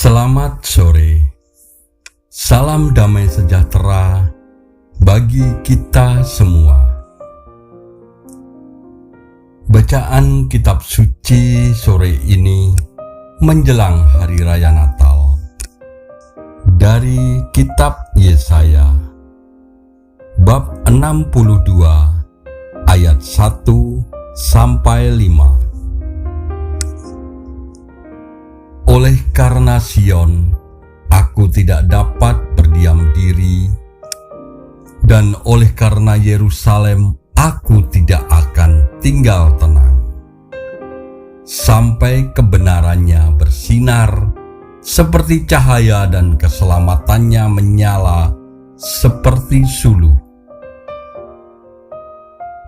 Selamat sore, salam damai sejahtera bagi kita semua. Bacaan kitab suci sore ini menjelang Hari Raya Natal dari kitab Yesaya bab 62 ayat 1 sampai 5. Oleh karena Sion, aku tidak dapat berdiam diri, dan oleh karena Yerusalem, aku tidak akan tinggal tenang, sampai kebenarannya bersinar seperti cahaya dan keselamatannya menyala seperti suluh.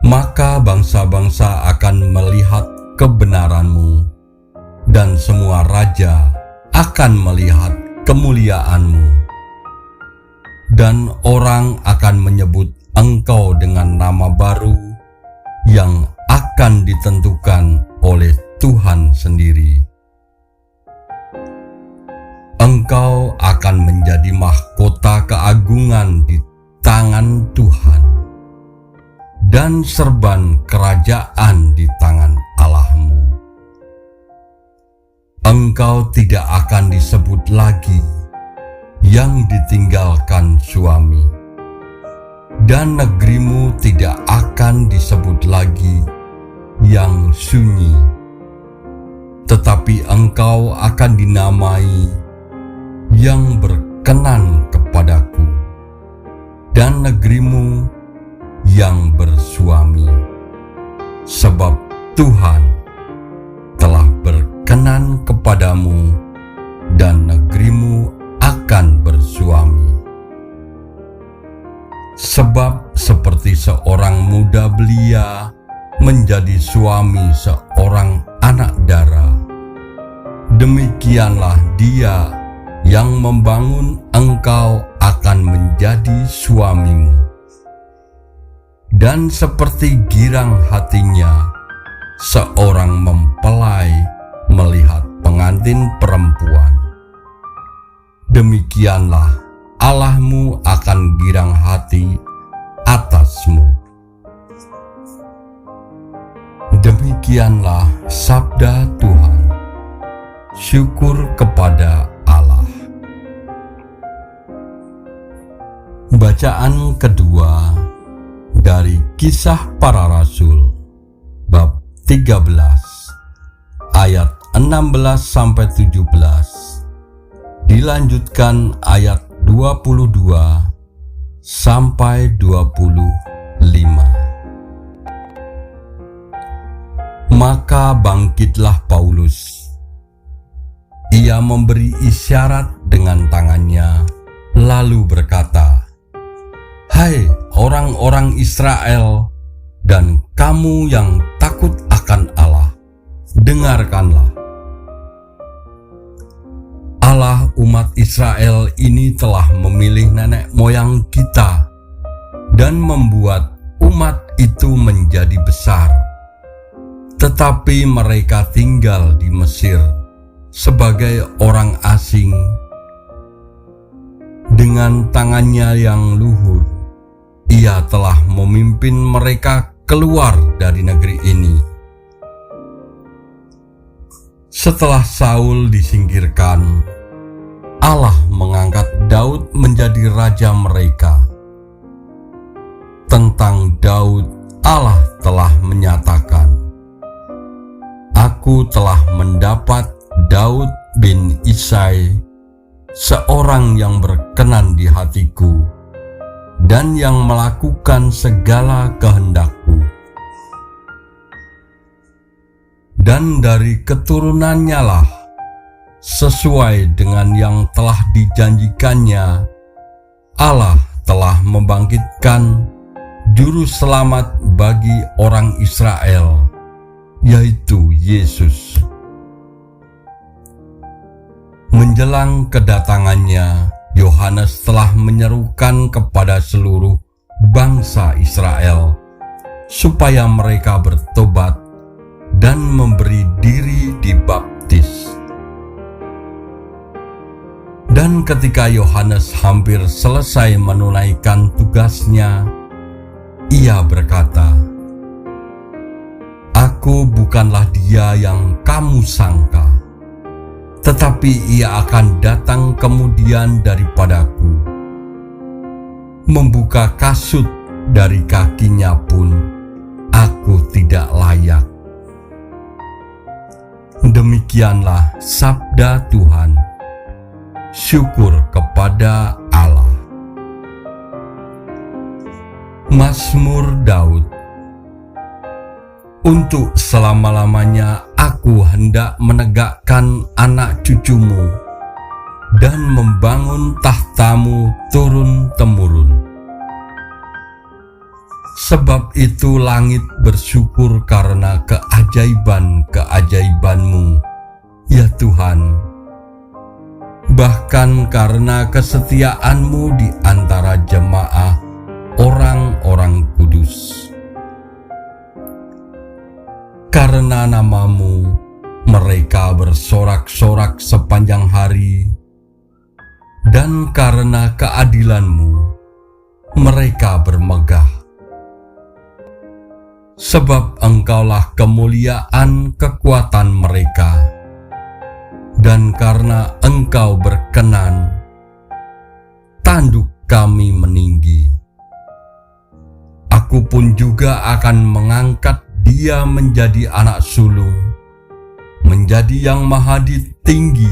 Maka bangsa-bangsa akan melihat kebenaranmu, dan semua raja akan melihat kemuliaanmu, dan orang akan menyebut engkau dengan nama baru yang akan ditentukan oleh Tuhan sendiri. Engkau akan menjadi mahkota keagungan di tangan Tuhan, dan serban kerajaan di tangan Allahmu. Engkau tidak akan disebut lagi yang ditinggalkan suami, dan negerimu tidak akan disebut lagi yang sunyi, tetapi engkau akan dinamai yang berkenan kepadaku, dan negerimu yang bersuami, sebab Tuhan telah berkenan kepadamu, dan negerimu akan bersuami. Sebab seperti seorang muda belia menjadi suami seorang anak dara, demikianlah dia yang membangun engkau akan menjadi suamimu. Dan seperti girang hatinya seorang mempelai melihat pengantin perempuan, demikianlah Allahmu akan girang hati atasmu. Demikianlah sabda Tuhan. Syukur kepada Allah. Bacaan kedua dari Kisah Para Rasul bab 13 ayat 16 sampai 17, dilanjutkan ayat 22 sampai 25. Maka bangkitlah Paulus. Ia memberi isyarat dengan tangannya, lalu berkata, "Hai orang-orang Israel dan kamu yang takut akan Allah, dengarkanlah. Allah umat Israel ini telah memilih nenek moyang kita dan membuat umat itu menjadi besar. Tetapi mereka tinggal di Mesir sebagai orang asing. Dengan tangannya yang luhur, Ia telah memimpin mereka keluar dari negeri ini. Setelah Saul disingkirkan, Allah mengangkat Daud menjadi raja mereka. Tentang Daud, Allah telah menyatakan, Aku telah mendapat Daud bin Isai, seorang yang berkenan di hatiku, dan yang melakukan segala kehendakku. Dan dari keturunannya lah, sesuai dengan yang telah dijanjikannya, Allah telah membangkitkan juru selamat bagi orang Israel, yaitu Yesus. Menjelang kedatangannya, Yohanes telah menyerukan kepada seluruh bangsa Israel supaya mereka bertobat dan memberi diri dibaptis. Dan ketika Yohanes hampir selesai menunaikan tugasnya, ia berkata, "Aku bukanlah dia yang kamu sangka, tetapi ia akan datang kemudian daripadaku. Membuka kasut dari kakinya pun aku tidak layak." Demikianlah sabda Tuhan. Syukur kepada Allah. Mazmur Daud. Untuk selama-lamanya aku hendak menegakkan anak cucumu dan membangun tahtamu turun-temurun. Sebab itu langit bersyukur karena keajaiban-keajaibanmu, ya Tuhan. Bahkan karena kesetiaanmu di antara jemaah orang-orang kudus. Karena namamu, mereka bersorak-sorak sepanjang hari, dan karena keadilanmu, mereka bermegah. Sebab engkaulah kemuliaan kekuatan mereka, dan karena engkau berkenan, tanduk kami meninggi. Aku pun juga akan mengangkat dia menjadi anak sulung, menjadi yang maha tinggi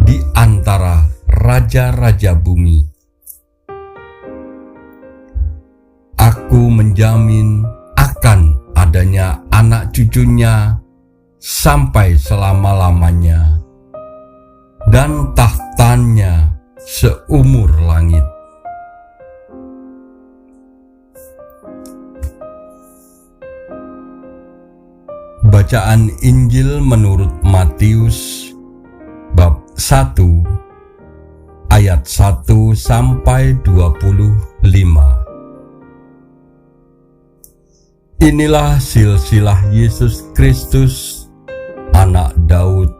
di antara raja-raja bumi. Aku menjamin akan adanya anak cucunya sampai selama-lamanya, dan tahtanya seumur langit. Bacaan Injil menurut Matius bab 1 ayat 1 sampai 25. Inilah silsilah Yesus Kristus, anak Daud,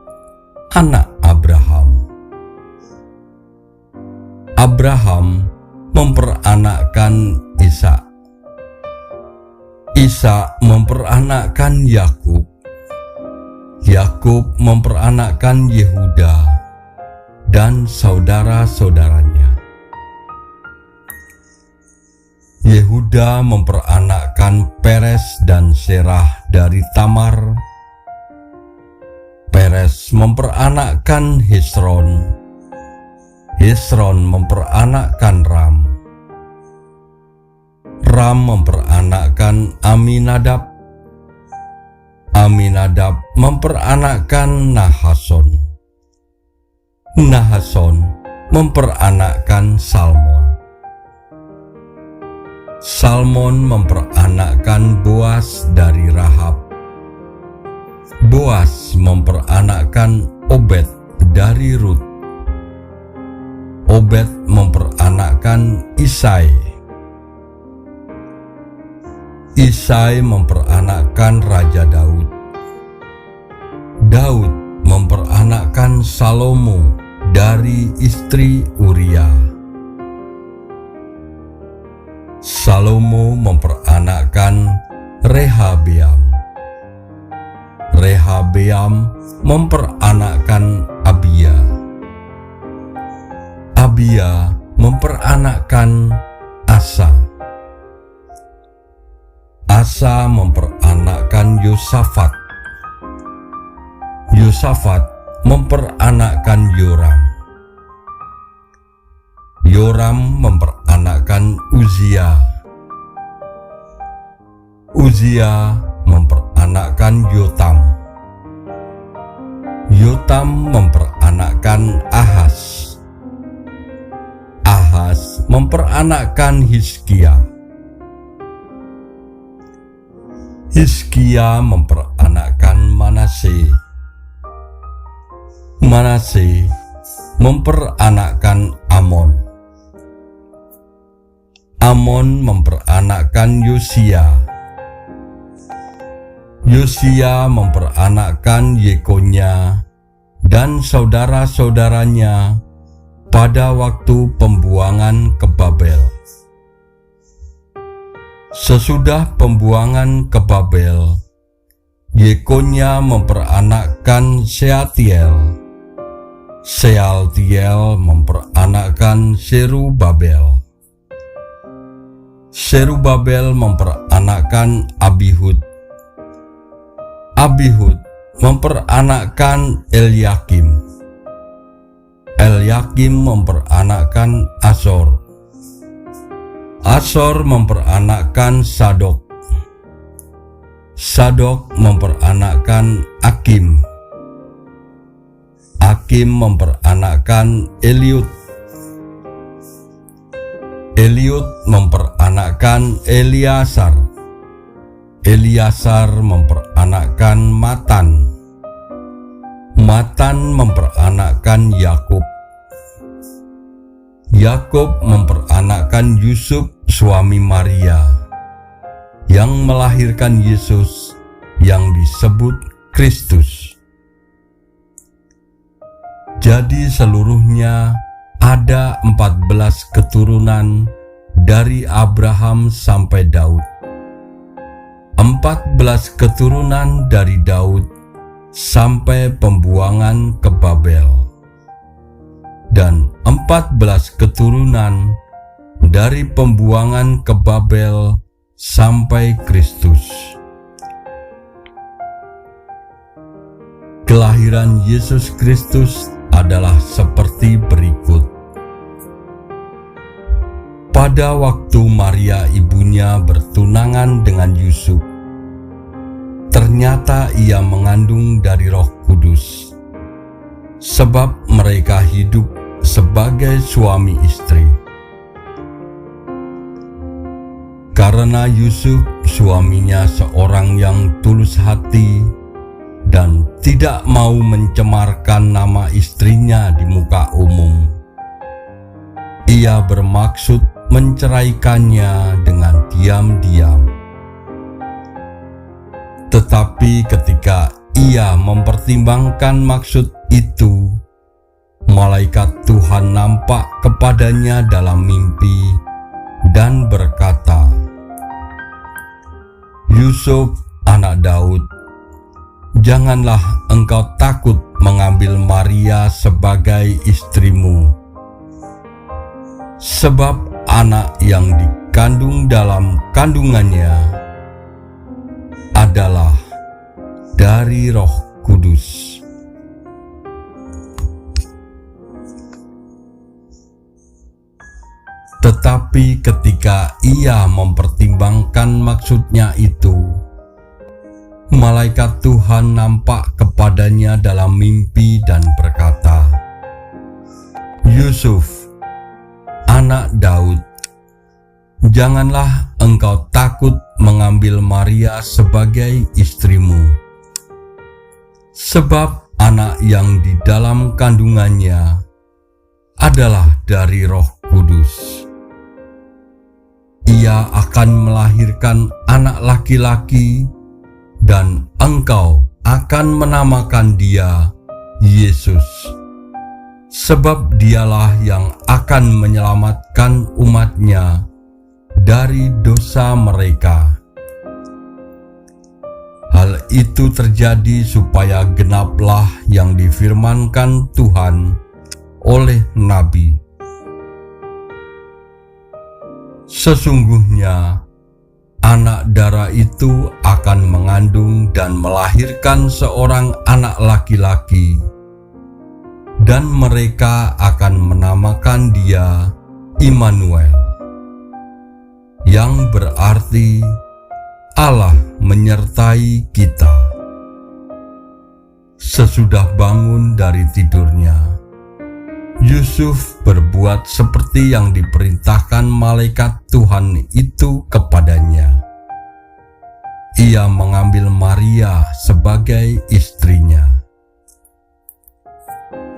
anak Abraham. Abraham memperanakkan Ishak. Ishak memperanakkan Yakub. Yakub memperanakkan Yehuda dan saudara-saudaranya. Yehuda memperanakkan Peres dan Serah dari Tamar. Peres memperanakkan Hesron. Hesron memperanakkan Ram. Ram memperanakkan Aminadab. Aminadab memperanakkan Nahason. Nahason memperanakkan Salmon. Salmon memperanakkan Boas dari Rahab. Boas memperanakkan Obed dari Rut. Obed memperanakkan Isai. Isai memperanakkan Raja Daud. Daud memperanakkan Salomo dari istri Uria. Salomo memperanakkan Rehabeam. Rehabeam memperanakkan Abia. Abia memperanakkan Asa. Asa memperanakkan Yosafat. Yosafat memperanakkan Yoram. Yoram memperanakkan Uzia. Uzia memperanakkan Yotam. Yotam memperanakkan Ahaz. Ahaz memperanakkan Hizkia. Hizkia memperanakkan Manase. Manase memperanakkan Amon. Amon memperanakkan Yosia. Yosia memperanakkan Yekonya dan saudara-saudaranya pada waktu pembuangan ke Babel. Sesudah pembuangan ke Babel, Yekonia memperanakkan Sealtiel. Sealtiel memperanakkan Serubabel. Serubabel memperanakkan Abihud. Abihud memperanakkan Eliakim. Eliakim memperanakkan Asor. Asor memperanakkan Sadok. Sadok memperanakkan Akim. Akim memperanakkan Eliud. Eliud memperanakkan Eliasar. Eliasar memperanakkan Matan. Matan memperanakkan Yakub. Yakub memperanakkan Yusuf suami Maria, yang melahirkan Yesus yang disebut Kristus. Jadi seluruhnya ada 14 keturunan dari Abraham sampai Daud. 14 keturunan dari Daud sampai pembuangan ke Babel. Dan 14 keturunan dari pembuangan ke Babel sampai Kristus. Kelahiran Yesus Kristus adalah seperti berikut. Pada waktu Maria ibunya bertunangan dengan Yusuf, ternyata ia mengandung dari Roh Kudus, sebab mereka hidup sebagai suami istri. Karena Yusuf suaminya seorang yang tulus hati dan tidak mau mencemarkan nama istrinya di muka umum, ia bermaksud menceraikannya dengan diam-diam. Tetapi ketika ia mempertimbangkan maksud itu, malaikat Tuhan nampak kepadanya dalam mimpi dan berkata, "Yusuf, anak Daud, janganlah engkau takut mengambil Maria sebagai istrimu, sebab anak yang dikandung dalam kandungannya adalah dari Roh Kudus." Tetapi ketika ia mempertimbangkan maksudnya itu, malaikat Tuhan nampak kepadanya dalam mimpi dan berkata, "Yusuf, anak Daud, janganlah engkau takut mengambil Maria sebagai istrimu, sebab anak yang di dalam kandungannya adalah dari Roh Kudus. Ia akan melahirkan anak laki-laki, dan engkau akan menamakan dia Yesus, sebab dialah yang akan menyelamatkan umatnya dari dosa mereka." Hal itu terjadi supaya genaplah yang difirmankan Tuhan oleh Nabi, "Sesungguhnya anak darah itu akan mengandung dan melahirkan seorang anak laki-laki, dan mereka akan menamakan dia Immanuel," yang berarti Allah menyertai kita. Sesudah bangun dari tidurnya, Yusuf berbuat seperti yang diperintahkan malaikat Tuhan itu kepadanya. Ia mengambil Maria sebagai istrinya,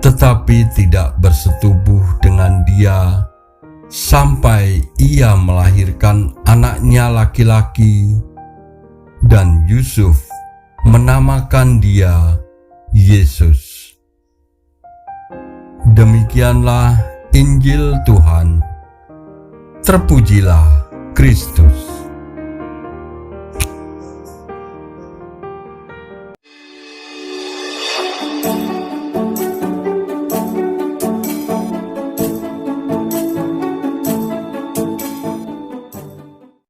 tetapi tidak bersetubuh dengan dia sampai ia melahirkan anaknya laki-laki, dan Yusuf menamakan dia Yesus. Demikianlah Injil Tuhan. Terpujilah Kristus.